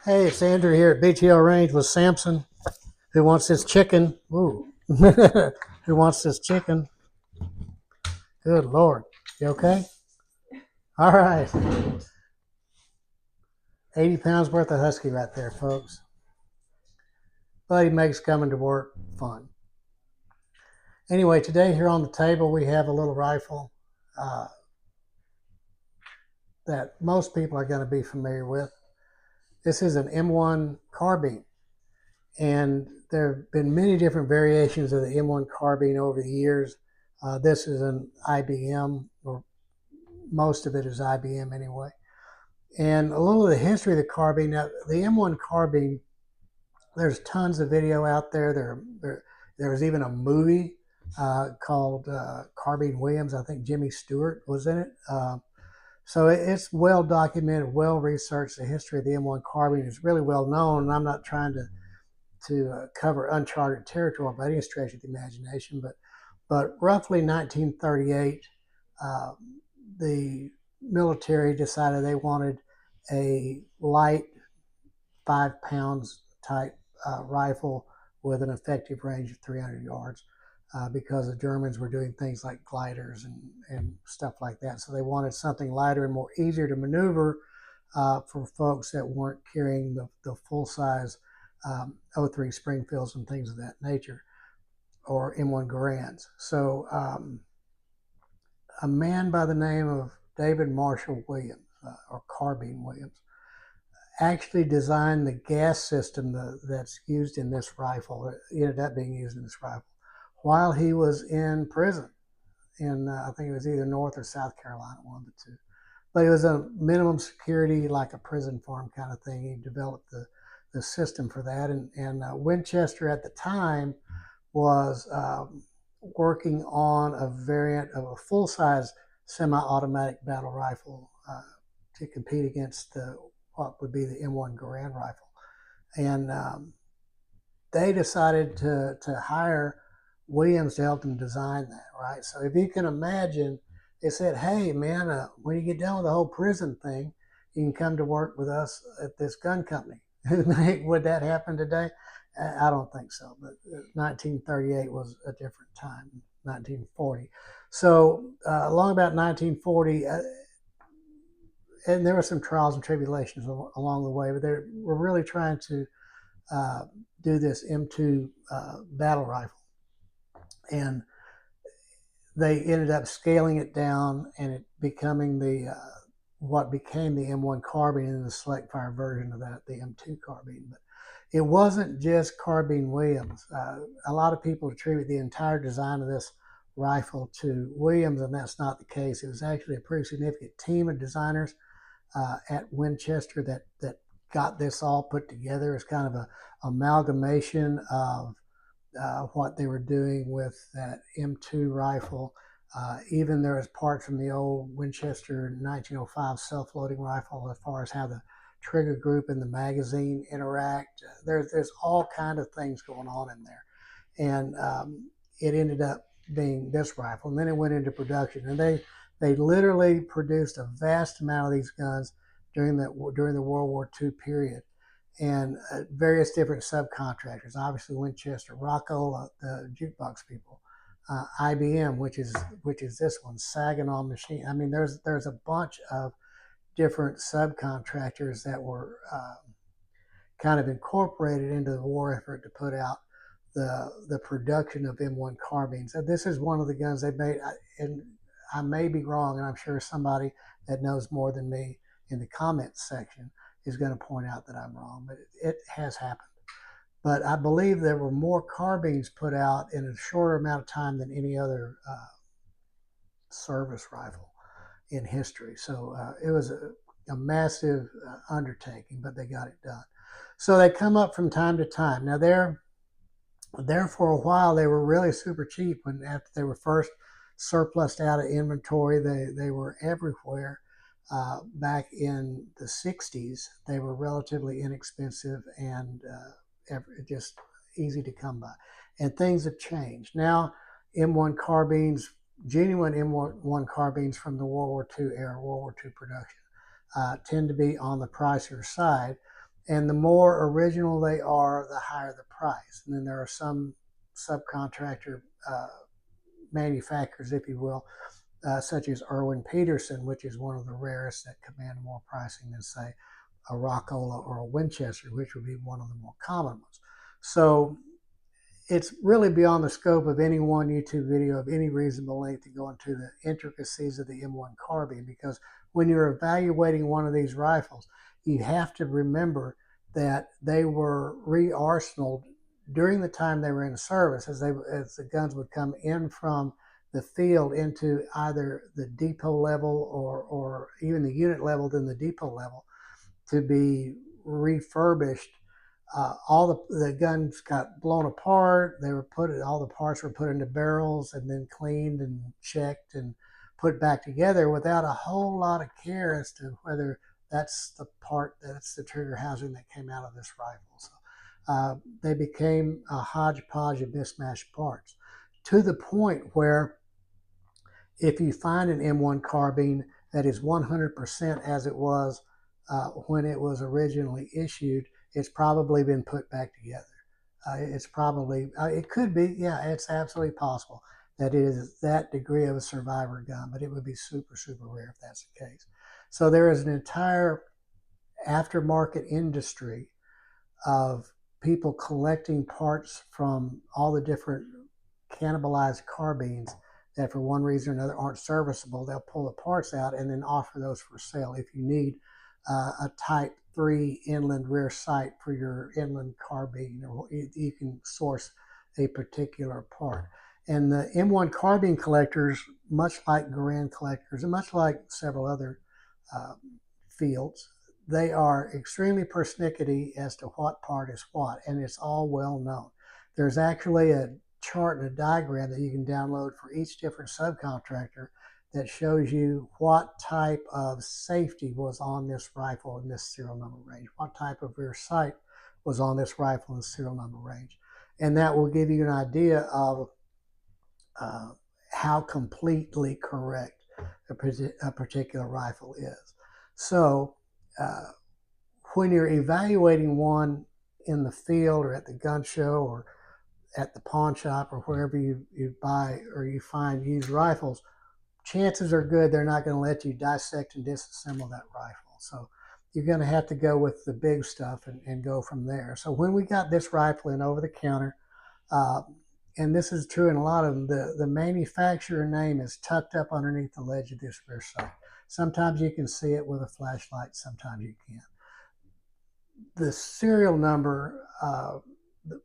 Hey, it's Andrew here at Beach Hill Range with Samson, who wants his chicken. Ooh. Who wants this chicken? Good Lord. You okay? All right. 80 pounds worth of husky right there, folks. But he makes coming to work fun. Anyway, today here on the table we have a little rifle uh, that most people are going to be familiar with. This is an M1 Carbine. And there have been many different variations of the M1 Carbine over the years. This is an IBM, or most of it is IBM anyway. And a little of the history of the carbine. Now, the M1 Carbine, there's tons of video out there. There was even a movie called Carbine Williams. I think Jimmy Stewart was in it. So it's well documented, well researched. The history of the M1 Carbine is really well known, and I'm not trying to cover uncharted territory by any stretch of the imagination, but roughly 1938, the military decided they wanted a light 5 pounds type rifle with an effective range of 300 yards because the Germans were doing things like gliders and stuff like that. So they wanted something lighter and more easier to maneuver for folks that weren't carrying the full size '03 Springfields and things of that nature, or M1 Garands. So a man by the name of David Marshall Williams, or Carbine Williams, actually designed the gas system that's used in this rifle. It ended up being used in this rifle while he was in prison in, I think it was either North or South Carolina, one of the two. But it was a minimum security, like a prison farm kind of thing. He developed the system for that. And Winchester at the time was working on a variant of a full-size semi-automatic battle rifle to compete against what would be the M1 Garand rifle. And they decided to hire Williams to help them design that, right? So if you can imagine, they said, hey, man, when you get done with the whole prison thing, you can come to work with us at this gun company. Would that happen today? I don't think so, but 1938 was a different time, 1940. So along about 1940, and there were some trials and tribulations along the way, but they were really trying to do this M2 battle rifle. And they ended up scaling it down and it becoming what became the M1 Carbine and the select fire version of that, the M2 Carbine. But it wasn't just Carbine Williams. A lot of people attribute the entire design of this rifle to Williams, and that's not the case. It was actually a pretty significant team of designers at Winchester that got this all put together. It's kind of an amalgamation of what they were doing with that M2 rifle. Even there was parts from the old Winchester 1905 self-loading rifle as far as how the trigger group and the magazine interact. There's all kind of things going on in there. And it ended up being this rifle. And then it went into production. And they literally produced a vast amount of these guns during the World War II period. And various different subcontractors, obviously Winchester, Rocco, the jukebox people, IBM, which is this one, Saginaw Machine. I mean, there's a bunch of different subcontractors that were kind of incorporated into the war effort to put out the production of M1 carbines. And this is one of the guns they made, and I may be wrong, and I'm sure somebody that knows more than me in the comments section is going to point out that I'm wrong, but it has happened. But I believe there were more carbines put out in a shorter amount of time than any other service rifle in history. So it was a massive undertaking, but they got it done. So they come up from time to time. Now there for a while, they were really super cheap. When after they were first surplused out of inventory, they were everywhere. Back in the 60s, they were relatively inexpensive and just easy to come by. And things have changed. Now, M1 carbines, genuine M1 carbines from the World War II era, World War II production, tend to be on the pricier side. And the more original they are, the higher the price. And then there are some subcontractor manufacturers, if you will, such as Irwin Peterson, which is one of the rarest that command more pricing than, say, a Rockola or a Winchester, which would be one of the more common ones. So it's really beyond the scope of any one YouTube video of any reasonable length to go into the intricacies of the M1 carbine, because when you're evaluating one of these rifles, you have to remember that they were re-arsenaled during the time they were in service, as the guns would come in from the field into either the depot level or even the unit level, then the depot level, to be refurbished. All the guns got blown apart. They were all the parts were put into barrels and then cleaned and checked and put back together without a whole lot of care as to whether that's the trigger housing that came out of this rifle. So they became a hodgepodge of mismatched parts, to the point where if you find an M1 carbine that is 100% as it was when it was originally issued, it's probably been put back together. It could be, yeah, it's absolutely possible that it is that degree of a survivor gun, but it would be super, super rare if that's the case. So there is an entire aftermarket industry of people collecting parts from all the different cannibalized carbines that for one reason or another aren't serviceable. They'll pull the parts out and then offer those for sale. If you need a Type 3 inland rear sight for your inland carbine, or you can source a particular part. And the M1 carbine collectors, much like Garand collectors and much like several other uh, fields, they are extremely persnickety as to what part is what, and it's all well known. There's actually a chart and a diagram that you can download for each different subcontractor that shows you what type of safety was on this rifle in this serial number range, what type of rear sight was on this rifle in serial number range. And that will give you an idea of uh, how completely correct a particular rifle is. So uh, when you're evaluating one in the field or at the gun show or at the pawn shop or wherever you buy or you find used rifles, chances are good they're not going to let you dissect and disassemble that rifle. So you're going to have to go with the big stuff and go from there. So when we got this rifle in over the counter, uh, and this is true in a lot of them, the manufacturer name is tucked up underneath the ledge of this rear sight. Sometimes you can see it with a flashlight, sometimes you can't. The serial number, the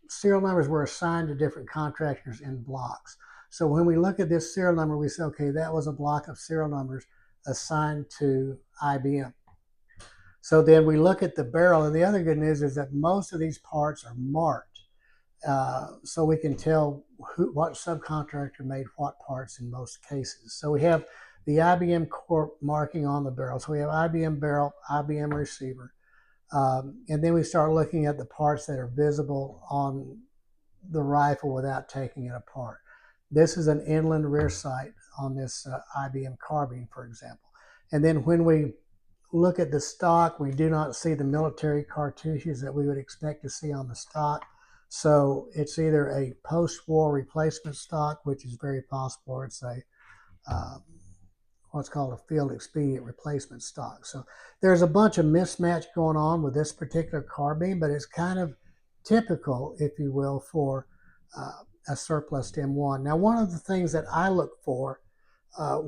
serial numbers were assigned to different contractors in blocks. So when we look at this serial number, we say, okay, that was a block of serial numbers assigned to IBM. So then we look at the barrel, and the other good news is that most of these parts are marked. So we can tell what subcontractor made what parts in most cases. So we have the IBM Corp marking on the barrel. So we have IBM barrel, IBM receiver. And then we start looking at the parts that are visible on the rifle without taking it apart. This is an inland rear sight on this IBM carbine, for example. And then when we look at the stock, we do not see the military cartouches that we would expect to see on the stock. So it's either a post-war replacement stock, which is very possible, or it's a what's called a field expedient replacement stock. So there's a bunch of mismatch going on with this particular carbine, but it's kind of typical, if you will, for a surplus M1. Now, one of the things that I look for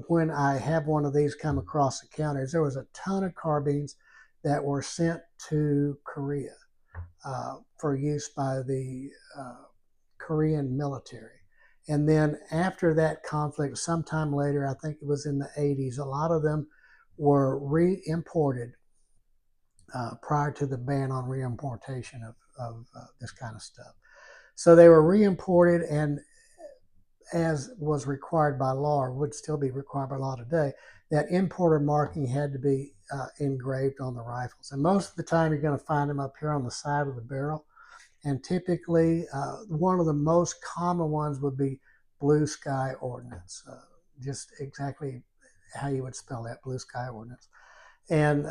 when I have one of these come across the counter is there was a ton of carbines that were sent to Korea for use by the Korean military. And then after that conflict, sometime later, I think it was in the 80s, a lot of them were re-imported prior to the ban on re-importation of this kind of stuff. So they were re-imported, and as was required by law, or would still be required by law today, that importer marking had to be engraved on the rifles. And most of the time, you're going to find them up here on the side of the barrel. And typically, one of the most common ones would be Blue Sky Ordnance, just exactly how you would spell that, Blue Sky Ordnance. And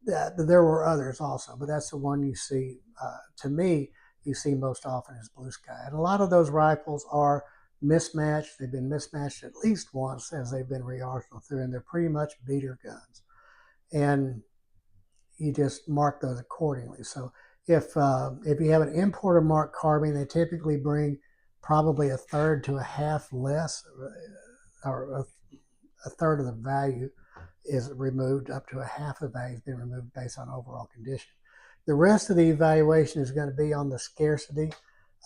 there were others also, but that's the one you see. To me, you see most often is Blue Sky, and a lot of those rifles are mismatched. They've been mismatched at least once as they've been re-arsenaled through, and they're pretty much beater guns. And you just mark those accordingly. So if you have an importer marked carbine, they typically bring probably a third to a half less, or a third of the value is removed, up to a half the value has been removed based on overall condition. The rest of the evaluation is going to be on the scarcity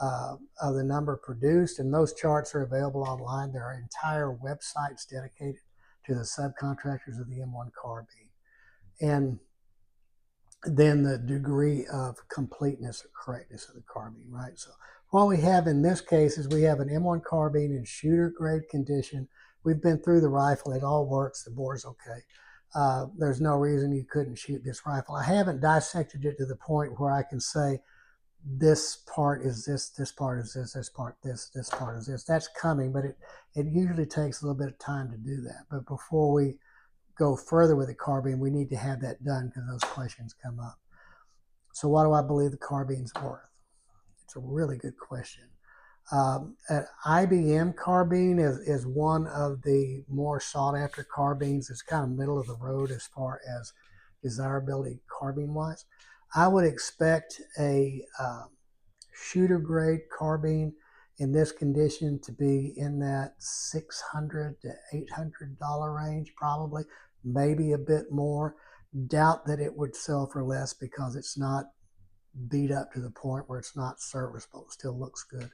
of the number produced, and those charts are available online. There are entire websites dedicated to the subcontractors of the M1 Carbine. And then the degree of completeness or correctness of the carbine, right? So what we have in this case is we have an M1 carbine in shooter grade condition. We've been through the rifle. It all works. The bore's okay. There's no reason you couldn't shoot this rifle. I haven't dissected it to the point where I can say this part is this part is this part this part is this. That's coming, but it usually takes a little bit of time to do that. But before we go further with the carbine, we need to have that done because those questions come up. So what do I believe the carbine's worth? It's a really good question. An IBM carbine is one of the more sought after carbines. It's kind of middle of the road as far as desirability carbine wise. I would expect a shooter grade carbine in this condition to be in that $600 to $800 range, probably, maybe a bit more. Doubt that it would sell for less because it's not beat up to the point where it's not serviceable. It still looks good.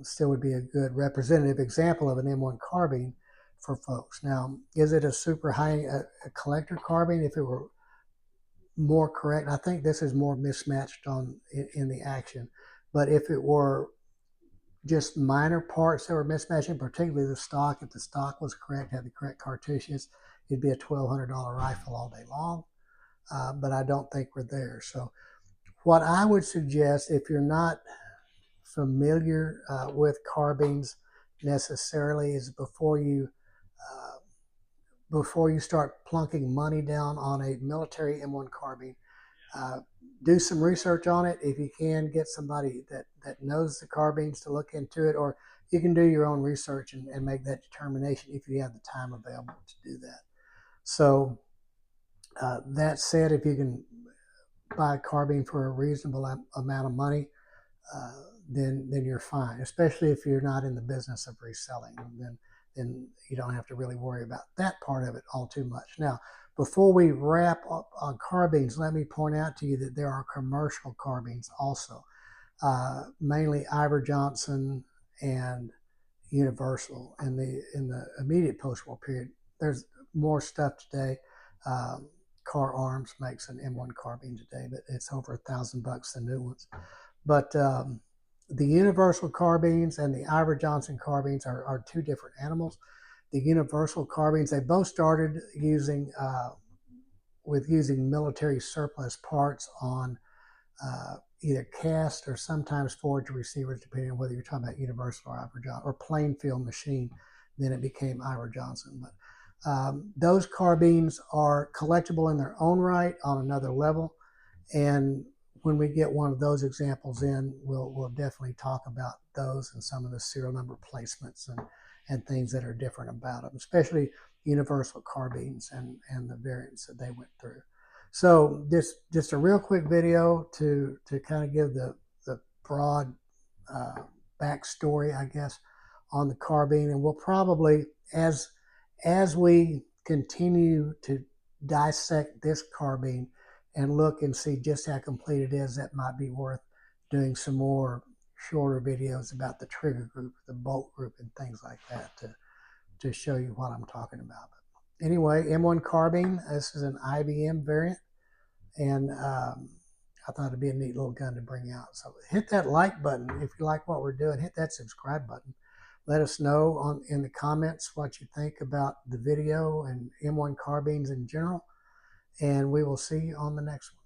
Still would be a good representative example of an M1 carbine for folks. Now, is it a super high a collector carbine? If it were more correct, I think this is more mismatched in the action. But if it were just minor parts that were mismatching, particularly the stock, if the stock was correct, had the correct cartouches, it'd be a $1,200 rifle all day long. But I don't think we're there. So what I would suggest, if you're not familiar with carbines necessarily, is before you start plunking money down on a military M1 carbine, do some research on it. If you can, get somebody that knows the carbines to look into it, or you can do your own research and make that determination if you have the time available to do that. So that said, if you can buy a carbine for a reasonable amount of money, then you're fine. Especially if you're not in the business of reselling, then you don't have to really worry about that part of it all too much. Now, before we wrap up on carbines, let me point out to you that there are commercial carbines also, mainly Iver Johnson and Universal. In the immediate post-war period, there's more stuff today. Firearms makes an M1 carbine today, but it's over $1,000 the new ones. But the Universal carbines and the Iver Johnson carbines are two different animals. The Universal carbines, they both started using military surplus parts on either cast or sometimes forged receivers, depending on whether you're talking about Universal or Iver Johnson, or plain field machine. Then it became Iver Johnson. But those carbines are collectible in their own right on another level, and when we get one of those examples in, we'll definitely talk about those and some of the serial number placements and things that are different about them, especially Universal carbines and the variants that they went through. So just a real quick video to kind of give the broad backstory, I guess, on the carbine. And we'll probably, as we continue to dissect this carbine and look and see just how complete it is, that might be worth doing some more shorter videos about the trigger group, the bolt group, and things like that to show you what I'm talking about. But anyway, M1 carbine, this is an IBM variant, and I thought it'd be a neat little gun to bring out. So hit that like button if you like what we're doing. Hit that subscribe button. Let us know in the comments what you think about the video and M1 carbines in general. And we will see you on the next one.